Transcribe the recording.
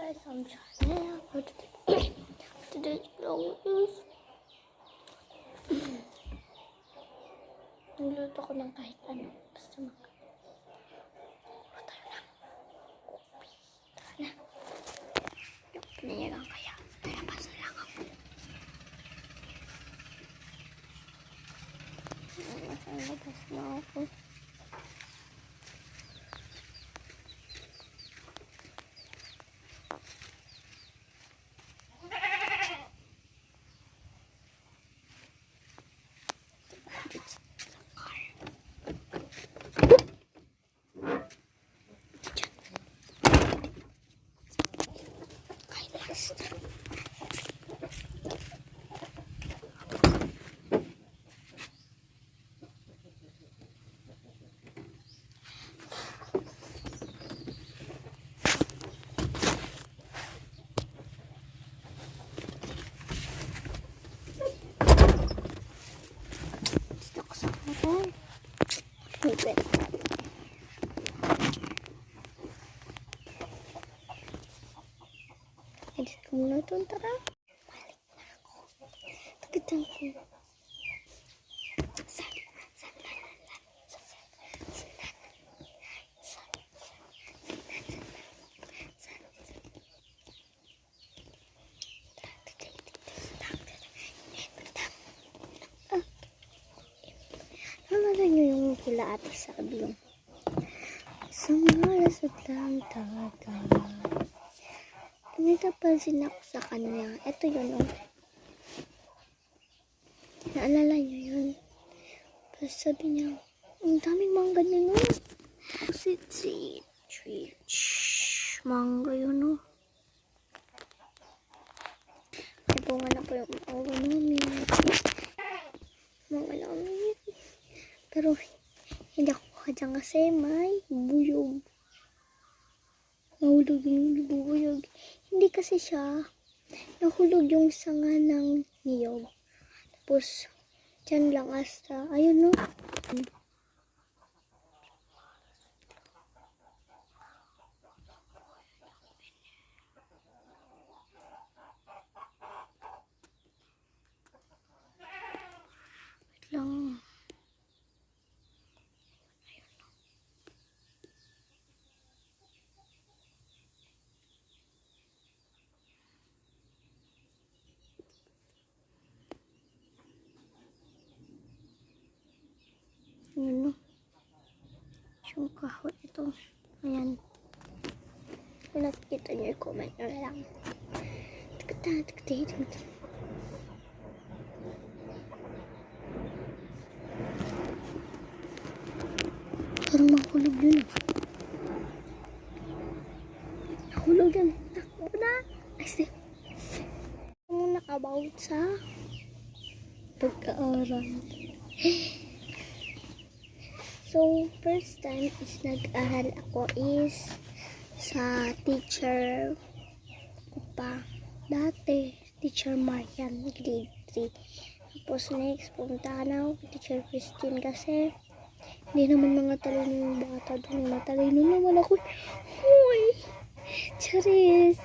guys, I'm China. For today's vlog is nagluto ko ng kahit ano. Basta tayo na. Tara na. Yung pinayagan kaya. Tara, basa lang ako. Labas na ako. Edit ko muna ito, tara. Balik na ako. Tagitan ko. Nalala nyo yung kila ate sabi yung sa malas at lang taga. May napansin ako sa kanya. Ito yun, oh. Naalala nyo yun? Tapos sabi niya, ang daming mangga nyo, no? Mangga yun, no? May bunga na po yung mangga namin. Mangga namin. Pero, hindi ako kadyan kasi may buyog. Nahulog yung buyog. Hindi kasi siya nahulog yung sanga ng niyog. Tapos, dyan lang hasta. Ayun, no? Wait lang. Ayan, no? Yung kahoy ito. Ayan. Kung nakikita nyo, i-comment nyo na lang. Parang mahulog yun. Nahulog yun. Takbo na. Ay, sige. Muna about sa pag-aaral. So, first time is nag-aral ako is sa teacher ko pa. Dati, teacher Marian, grade 3. Tapos next, pumunta na ako teacher Christine kasi hindi naman mga talino yung bata doon. Matalino naman ako. Uy! Charis!